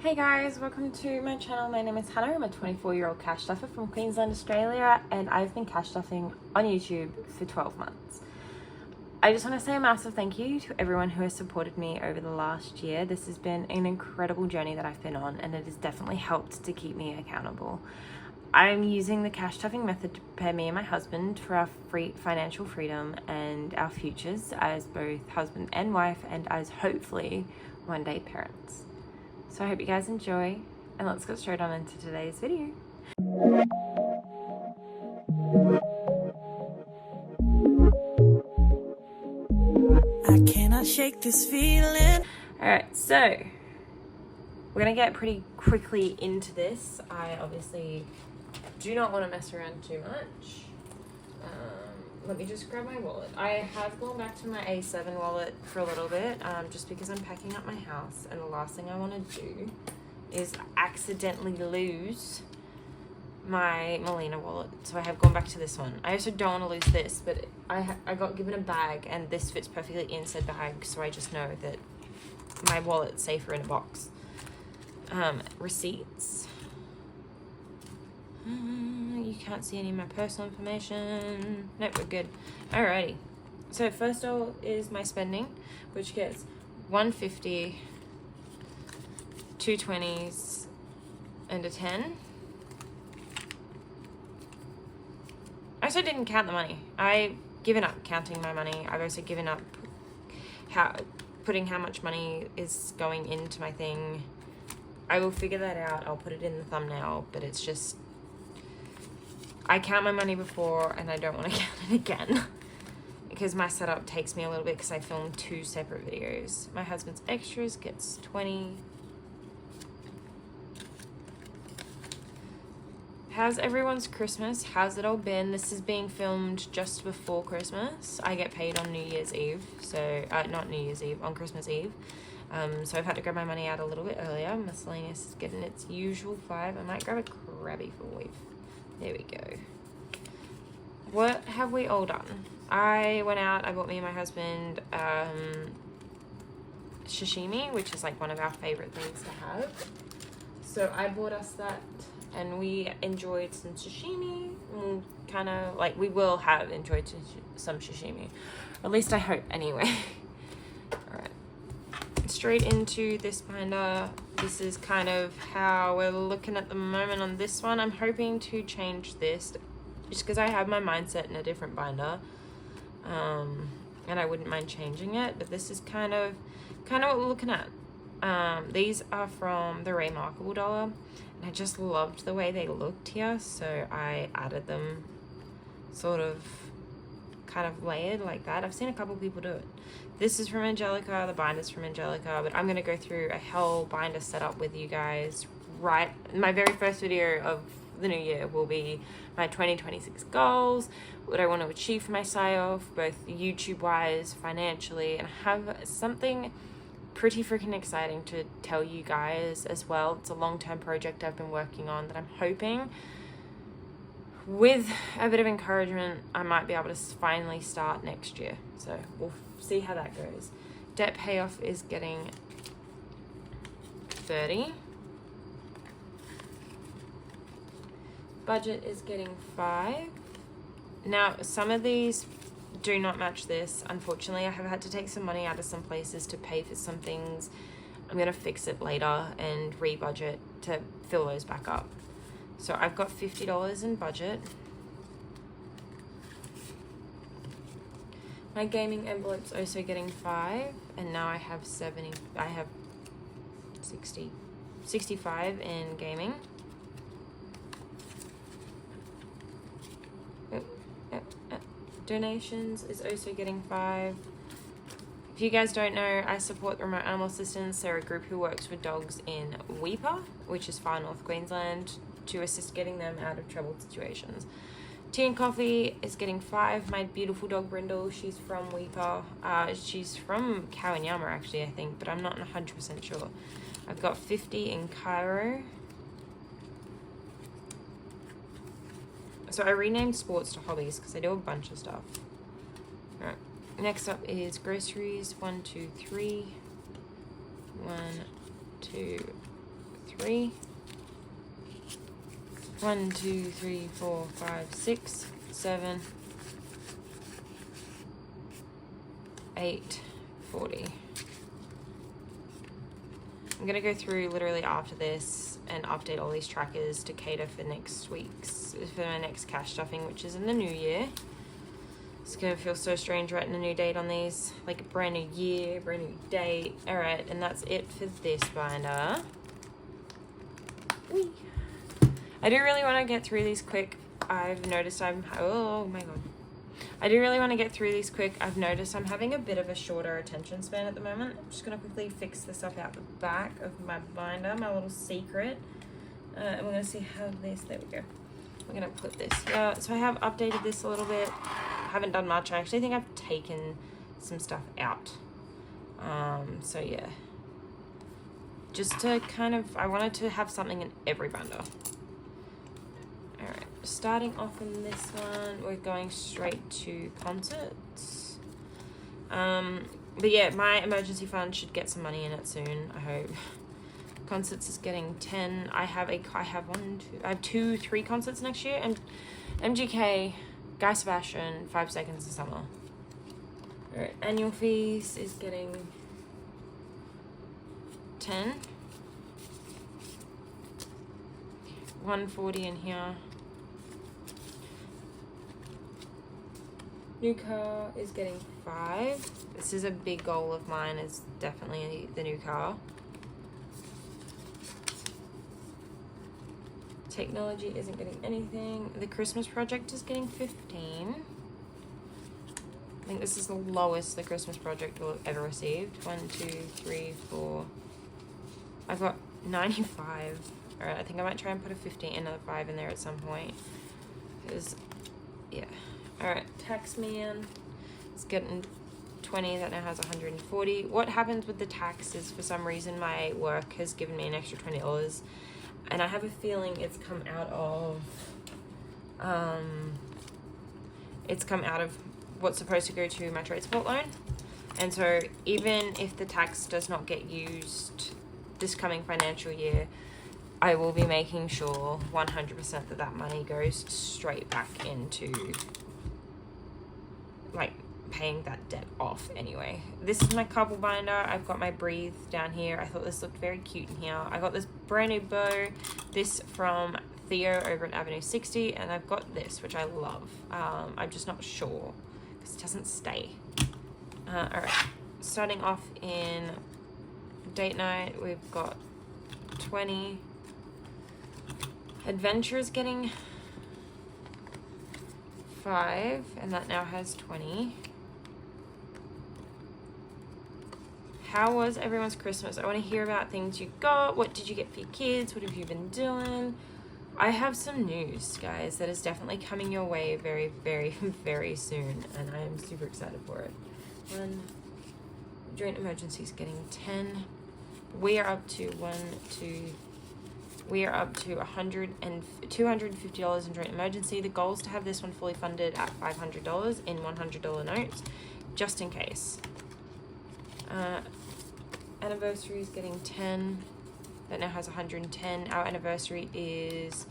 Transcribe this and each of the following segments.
Hey guys, welcome to my channel. My name is Hannah. I'm a 24-year-old cash stuffer from Queensland, Australia, and I've been cash stuffing on YouTube for 12 months. I just want to say a massive thank you to everyone who has supported me over the last year. This has been an incredible journey that I've been on, and it has definitely helped to keep me accountable. I'm using the cash stuffing method to prepare me and my husband for our financial freedom and our futures as both husband and wife, and as hopefully one day parents. So I hope you guys enjoy, and let's get straight on into today's video. I cannot shake this feeling. Alright, so we're gonna get pretty quickly into this. I obviously do not want to mess around too much. Let me just grab my wallet. I have gone back to my A7 wallet for a little bit, just because I'm packing up my house, and the last thing I want to do is accidentally lose my Melina wallet. So I have gone back to this one. I also don't want to lose this, but I got given a bag, and this fits perfectly in said bag, so I just know that my wallet's safer in a box. Receipts. You can't see any of my personal information. Nope, we're good. Alrighty. So first is my spending, which gets 150, 2 20s, and a 10. I also didn't count the money. I've given up counting my money. I've also given up putting how much money is going into my thing. I will figure that out. I'll put it in the thumbnail, but it's just, I count my money before, and I don't want to count it again because my setup takes me a little bit because I filmed 2 separate videos. My husband's extras gets 20. How's everyone's Christmas? How's it all been? This is being filmed just before Christmas. I get paid on New Year's Eve, so not New Year's Eve, on Christmas Eve. So I've had to grab my money out a little bit earlier. Miscellaneous is getting its usual 5. I might grab a Krabby for Weave. There we go. What have we all done? I went out, I bought me and my husband sashimi, which is like one of our favorite things to have. So I bought us that, and we enjoyed some sashimi. Kind of like, we will have enjoyed some sashimi. At least I hope anyway. Alright. Straight into this binder. This is kind of how we're looking at the moment on this one. I'm hoping to change this just because I have my mindset in a different binder, and I wouldn't mind changing it, but this is kind of what we're looking at. These are from the RaeMarkable dollar, and I just loved the way they looked here, so I added them sort of kind of layered like that. I've seen a couple people do it. This is from Angelica, the binder's from Angelica, but I'm going to go through a whole binder setup with you guys. Right, my very first video of the new year will be my 2026 goals, what I want to achieve for myself, both YouTube wise, financially, and have something pretty freaking exciting to tell you guys as well. It's a long-term project I've been working on that I'm hoping, with a bit of encouragement, I might be able to finally start next year. So we'll see how that goes. Debt payoff is getting 30. Budget is getting 5. Now, some of these do not match this. Unfortunately, I have had to take some money out of some places to pay for some things. I'm going to fix it later and re-budget to fill those back up. So I've got $50 in budget. My gaming envelope's also getting 5, and now I have 65 in gaming. Donations is also getting 5. If you guys don't know, I support the Remote Animal Assistance. They're a group who works with dogs in Weipa, which is far north Queensland, to assist getting them out of troubled situations. Tea and coffee is getting 5. My beautiful dog Brindle, she's from Weipa. She's from Kawanyama actually, I think, but I'm not 100% sure. I've got 50 in Cairo. So I renamed sports to hobbies because I do a bunch of stuff. Alright, next up is groceries. 1, 2, 3. 1, 2, 3. 1, 2, 3, 4, 5, 6, 7, 8, 40. I'm going to go through literally after this and update all these trackers to cater for for my next cash stuffing, which is in the new year. It's going to feel so strange writing a new date on these, like a brand new year, brand new date. All right, and that's it for this binder. Whee! I do really want to get through these quick. I've noticed oh my god. I do really want to get through these quick. I've noticed I'm having a bit of a shorter attention span at the moment. I'm just going to quickly fix this up out the back of my binder, my little secret. And we're going to see how there we go. We're going to put this here. So I have updated this a little bit. I haven't done much. I actually think I've taken some stuff out. So yeah. Just to kind of, I wanted to have something in every binder. Alright, starting off in this one, we're going straight to concerts. But yeah, my emergency fund should get some money in it soon, I hope. Concerts is getting 10. I have 2, 3 concerts next year, and MGK, Guy Sebastian, 5 Seconds of Summer. Alright, annual fees is getting 10. 140 in here. New car is getting 5. This is a big goal of mine, is definitely the new car. Technology isn't getting anything. The Christmas project is getting 15. I think this is the lowest the Christmas project will have ever received. 1, 2, 3, 4. I've got 95. Alright, I think I might try and put another 5 in there at some point. Because, yeah. Alright, Taxman is getting 20. That now has 140. What happens with the tax is, for some reason, my work has given me an extra $20. And I have a feeling it's come out of what's supposed to go to my trade support loan. And so even if the tax does not get used this coming financial year, I will be making sure 100% that money goes straight back into like paying that debt off anyway. This is my couple binder. I've got my Breathe down here. I thought this looked very cute in here. I got this brand new bow, this from Theo over at Avenue 60, and I've got this, which I love. I'm just not sure because it doesn't stay. All right, starting off in date night, we've got 20. Adventure is getting 5, and that now has 20. How was everyone's Christmas? I want to hear about things you got. What did you get for your kids? What have you been doing? I have some news, guys, that is definitely coming your way very, very, very soon, and I am super excited for it. Joint emergency is getting 10. We are up to $250 in joint emergency. The goal is to have this one fully funded at $500 in $100 notes, just in case. Anniversary is getting 10. That now has 110. Our anniversary is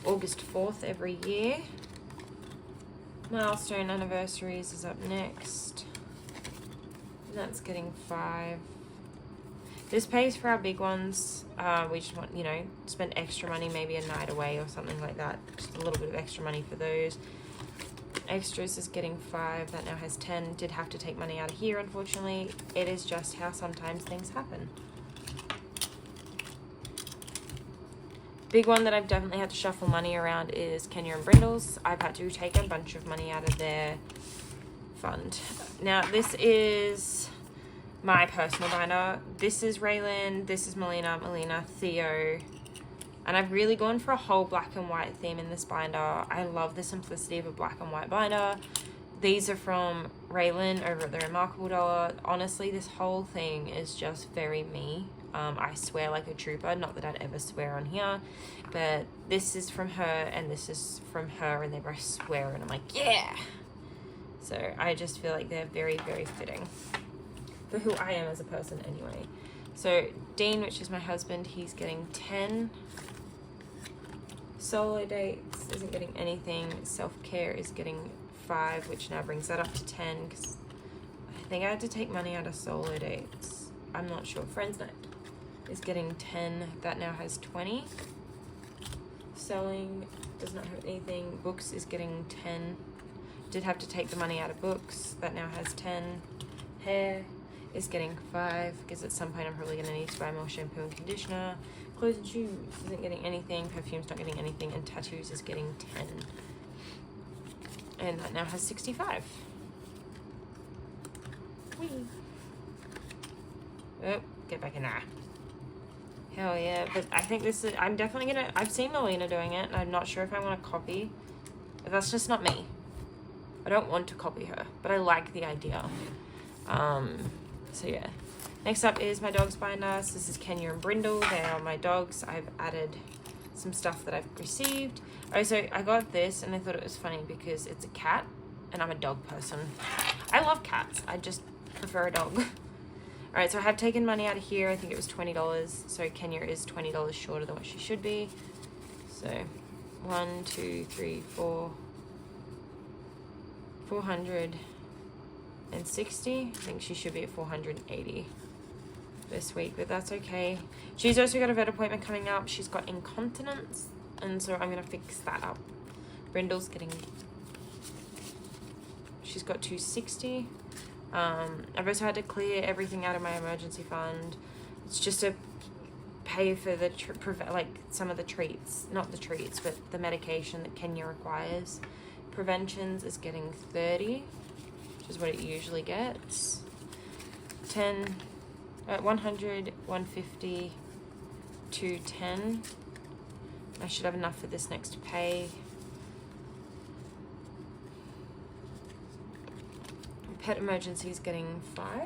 August 4th every year. Milestone anniversaries is up next. And that's getting 5. This pays for our big ones. We just want, spend extra money, maybe a night away or something like that. Just a little bit of extra money for those. Extras is getting 5. That now has 10. Did have to take money out of here, unfortunately. It is just how sometimes things happen. Big one that I've definitely had to shuffle money around is Kenya and Brindle's. I've had to take a bunch of money out of their fund. Now, this is my personal binder. This is Raelynn, this is Melina, Theo, and I've really gone for a whole black and white theme in this binder. I love the simplicity of a black and white binder. These are from Raelynn over at the RaeMarkable dollar. Honestly, this whole thing is just very me. I swear like a trooper, not that I'd ever swear on here, but this is from her and this is from her, and they both swear, and I'm like, yeah. So I just feel like they're very, very fitting for who I am as a person anyway. So Dean, which is my husband, he's getting 10. Solo dates isn't getting anything. Self-care is getting 5, which now brings that up to 10, because I think I had to take money out of solo dates. I'm not sure. Friends night is getting 10. That now has 20. Selling does not have anything. Books is getting 10. Did have to take the money out of books. That now has 10. Hair is getting 5, because at some point I'm probably going to need to buy more shampoo and conditioner. Clothes and shoes isn't getting anything. Perfume's not getting anything. And tattoos is getting 10. And that now has 65. Whee. Oh, get back in there. Hell yeah. But I think this is, I'm definitely gonna, I've seen Melina doing it, and I'm not sure if I want to copy. But that's just not me. I don't want to copy her, but I like the idea. So yeah. Next up is my dog's binder. So this is Kenya and Brindle. They are my dogs. I've added some stuff that I've received. Oh, so I got this, and I thought it was funny because it's a cat, and I'm a dog person. I love cats. I just prefer a dog. All right, so I have taken money out of here. I think it was $20. So Kenya is $20 shorter than what she should be. So 1, 2, 3, 4, 460. I think she should be at 480 this week, but that's okay. She's also got a vet appointment coming up. She's got incontinence, and so I'm gonna fix that up. Brindle's getting, she's got 260. I've also had to clear everything out of my emergency fund. It's just to pay for the like some of the treats, not the treats, but the medication that Kenya requires. Preventions is getting 30, which is what it usually gets. 100, 150, 210. I should have enough for this next pay. Pet emergency is getting 5.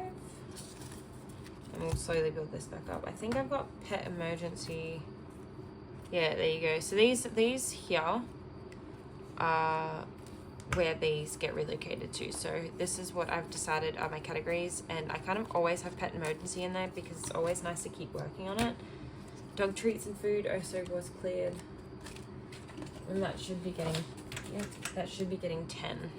And we'll slowly build this back up. I think I've got pet emergency. Yeah, there you go. So these here are where these get relocated to. So this is what I've decided are my categories, and I kind of always have pet emergency in there because it's always nice to keep working on it. Dog treats and food also was cleared, and that should be getting, yep, that should be getting 10.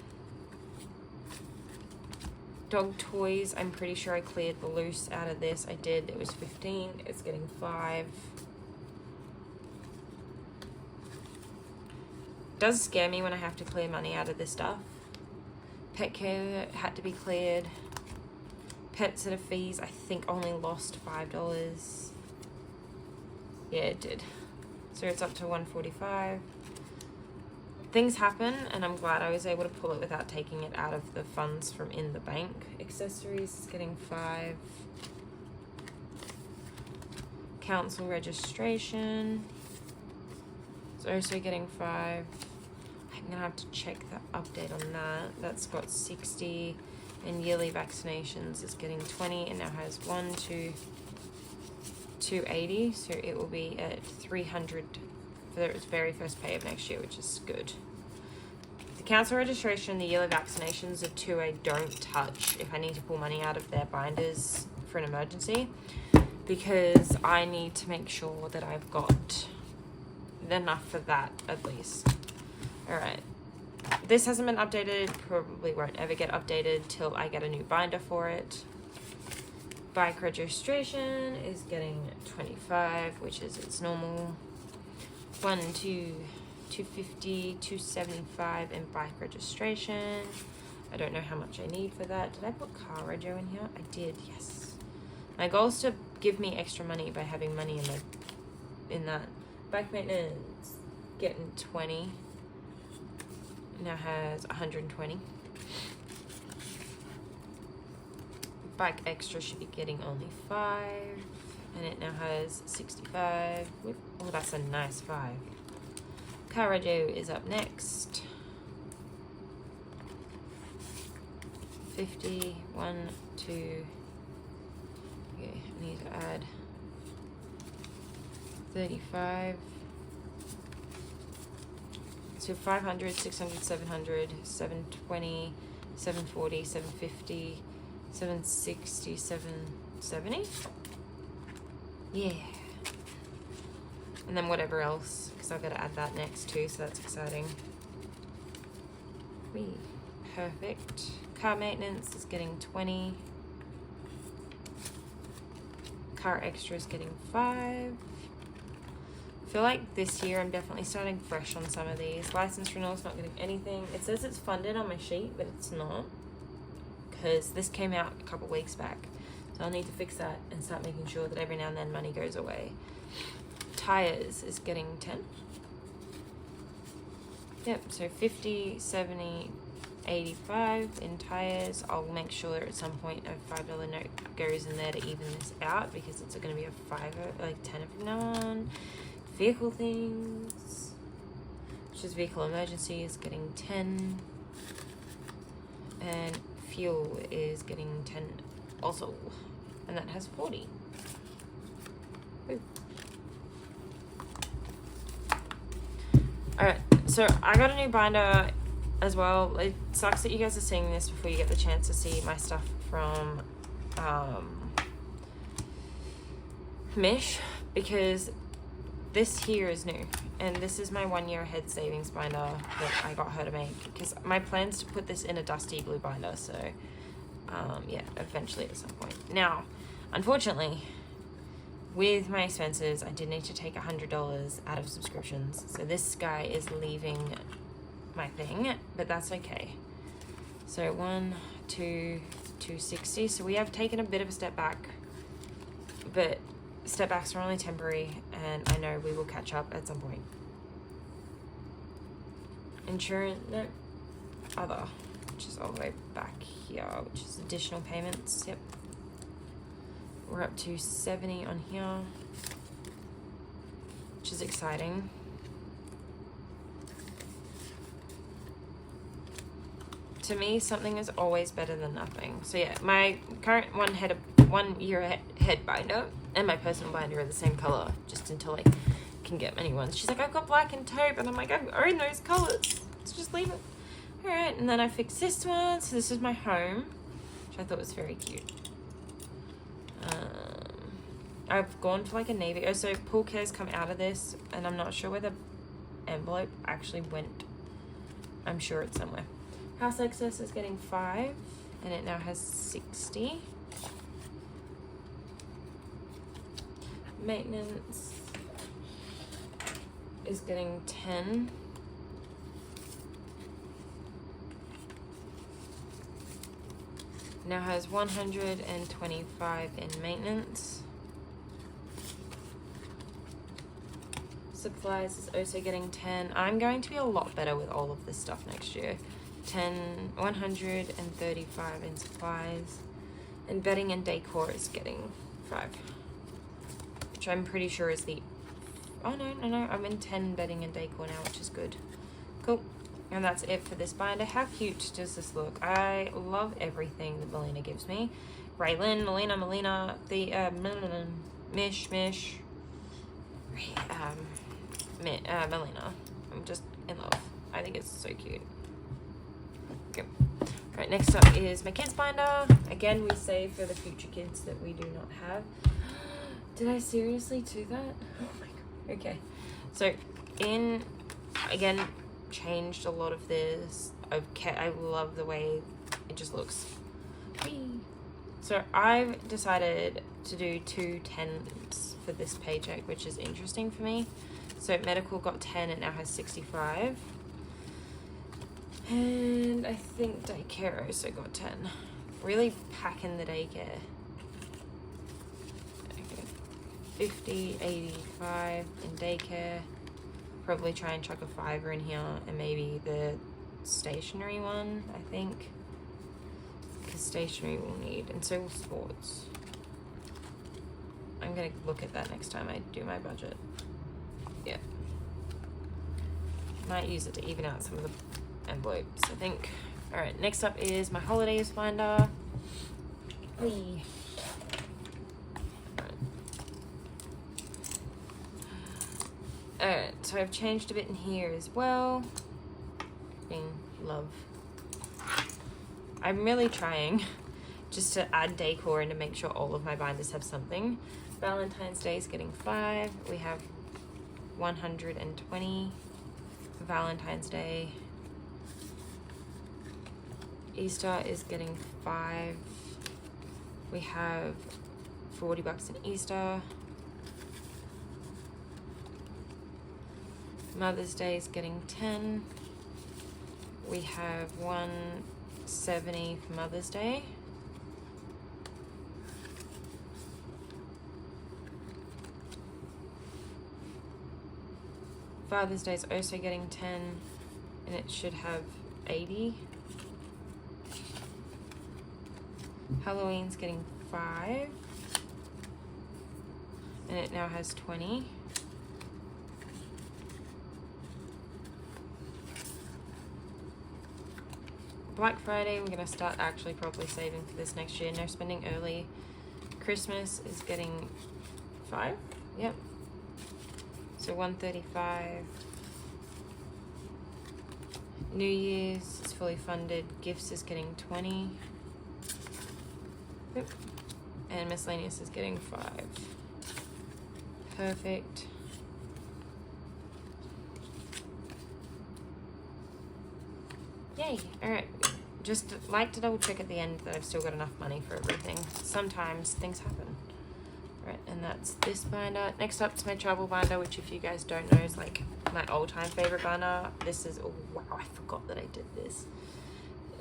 Dog toys, I'm pretty sure I cleared the Luxe out of this. I did. It was 15. It's getting 5. Does scare me when I have to clear money out of this stuff. Pet care had to be cleared. Pet sitter fees, I think only lost $5. Yeah, it did. So it's up to 145. Things happen, and I'm glad I was able to pull it without taking it out of the funds from in the bank. Accessories is getting 5. Council registration is also getting 5. I'm gonna have to check the update on that. That's got 60, and yearly vaccinations is getting 20, and now has 280. So it will be at 300 for its very first pay of next year, which is good. The council registration, the yearly vaccinations are 2 I don't touch if I need to pull money out of their binders for an emergency, because I need to make sure that I've got enough for that at least. All right, this hasn't been updated, probably won't ever get updated till I get a new binder for it. Bike registration is getting 25, which is its normal. 250, 275 in bike registration. I don't know how much I need for that. Did I put car rego in here? I did, yes. My goal is to give me extra money by having money in that. Bike maintenance, getting 20. Now has 120. Bike extra should be getting only 5. And it now has 65. Oh, that's a nice 5. Car rego is up next. 50, 1, 2. Okay, I need to add 35. So 500, 600, 700, 720, 740, 750, 760, 770. Yeah. And then whatever else, because I've got to add that next too, so that's exciting. Perfect. Car maintenance is getting 20. Car extra is getting 5. I feel like this year I'm definitely starting fresh on some of these. License renewal is not getting anything. It says it's funded on my sheet, but it's not, because this came out a couple weeks back. So I'll need to fix that and start making sure that every now and then money goes away. Tires is getting 10. Yep, so 50, 70, 85 in tires. I'll make sure at some point a $5 note goes in there to even this out, because it's going to be a 5, like 10 from now on. Vehicle things, which is vehicle emergency, is getting 10. And fuel is getting 10 also. And that has 40. Woo. Alright, so I got a new binder as well. It sucks that you guys are seeing this before you get the chance to see my stuff from Mish, because this here is new, and this is my 1 year ahead savings binder that I got her to make, because my plan's to put this in a dusty blue binder, so yeah, eventually at some point. Now, unfortunately, with my expenses, I did need to take $100 out of subscriptions, so this guy is leaving my thing, but that's okay. So 1, 2, 260. So we have taken a bit of a step back, but step backs are only temporary, and I know we will catch up at some point. Insurance, no, other, which is all the way back here, which is additional payments. Yep, we're up to 70 on here, which is exciting. To me, something is always better than nothing. So yeah, my current 1 year ahead binder and my personal binder are the same color, just until I can get many ones. She's like, I've got black and taupe, and I'm like, I own those colors. Let's just leave it. All right, and then I fixed this one. So this is my home, which I thought was very cute. I've gone for like a navy. Oh, so pool cares come out of this, and I'm not sure where the envelope actually went. I'm sure it's somewhere. House excess is getting 5, and it now has 60. Maintenance is getting 10. Now has 125 in maintenance. Supplies is also getting 10. I'm going to be a lot better with all of this stuff next year. 135 in supplies, and bedding and decor is getting 5, which I'm pretty sure is the, oh no, I'm in 10 bedding and decor now, which is good. Cool. And that's it for this binder. How cute does this look? I love everything that Melina gives me. Raelynn, Melina, the Mish, Melina. I'm just in love. I think it's so cute. Okay. Right, next up is my kids binder. Again, we save for the future kids that we do not have. Did I seriously do that? Oh my god. Okay. So again, changed a lot of this. I love the way it just looks. Whee. So I've decided to do 2 10s for this paycheck, which is interesting for me. So medical got 10, it now has 65. And I think daycare also got 10. Really packing the daycare. Okay. 50, 85 in daycare. Probably try and chuck a $5 in here, and maybe the stationery one, I think. Because stationery will need, and so will sports. I'm gonna look at that next time I do my budget. Yeah. Might use it to even out some of the envelopes, I think. All right, next up is my holidays binder. Whee. Alright, so I've changed a bit in here as well. Love. I'm really trying just to add decor and to make sure all of my binders have something. Valentine's Day is getting 5. We have 120. Valentine's Day. Easter is getting 5. We have $40 in Easter. Mother's Day is getting 10. We have 170 for Mother's Day. Father's Day is also getting 10, and it should have 80. Halloween's getting 5, and it now has 20. Black Friday, we're going to start actually probably saving for this next year. No spending early. Christmas is getting 5. Yep. So 135. New Year's is fully funded. Gifts is getting 20. Yep. And miscellaneous is getting 5. Perfect. Yay. Alright. Just like to double check at the end that I've still got enough money for everything. Sometimes things happen. Right, and that's this binder. Next up is my travel binder, which if you guys don't know is like my all-time favorite binder. This is, oh, wow, I forgot that I did this.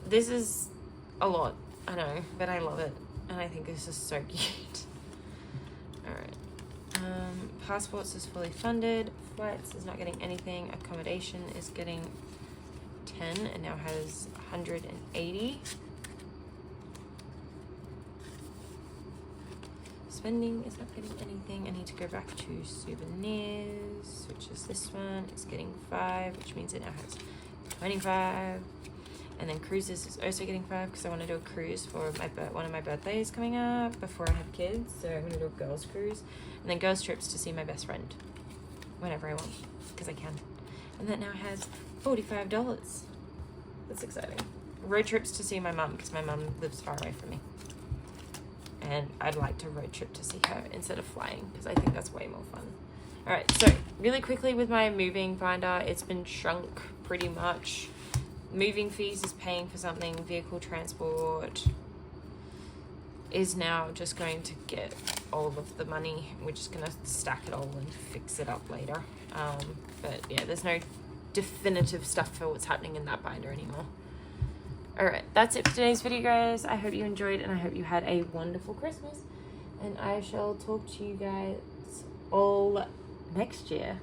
This is a lot, I know, but I love it. And I think this is so cute. Alright. Passports is fully funded. Flights is not getting anything. Accommodation is getting 10 and now has 180. Spending is not getting anything. I need to go back to souvenirs, which is this one. It's getting 5, which means it now has 25. And then cruises is also getting 5 because I want to do a cruise for one of my birthdays coming up before I have kids. So I'm going to do a girls cruise. And then girls trips to see my best friend whenever I want because I can. And that now has $45. That's exciting. Road trips to see my mum because my mum lives far away from me. And I'd like to road trip to see her instead of flying because I think that's way more fun. Alright, so really quickly with my moving binder, it's been shrunk pretty much. Moving fees is paying for something. Vehicle transport is now just going to get all of the money. We're just going to stack it all and fix it up later. But yeah, there's no definitive stuff for what's happening in that binder anymore. Alright, that's it for today's video, guys. I hope you enjoyed and I hope you had a wonderful Christmas. And I shall talk to you guys all next year.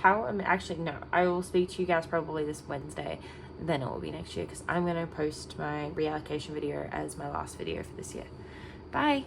Actually, no. I will speak to you guys probably this Wednesday. Then it will be next year because I'm going to post my reallocation video as my last video for this year. Bye!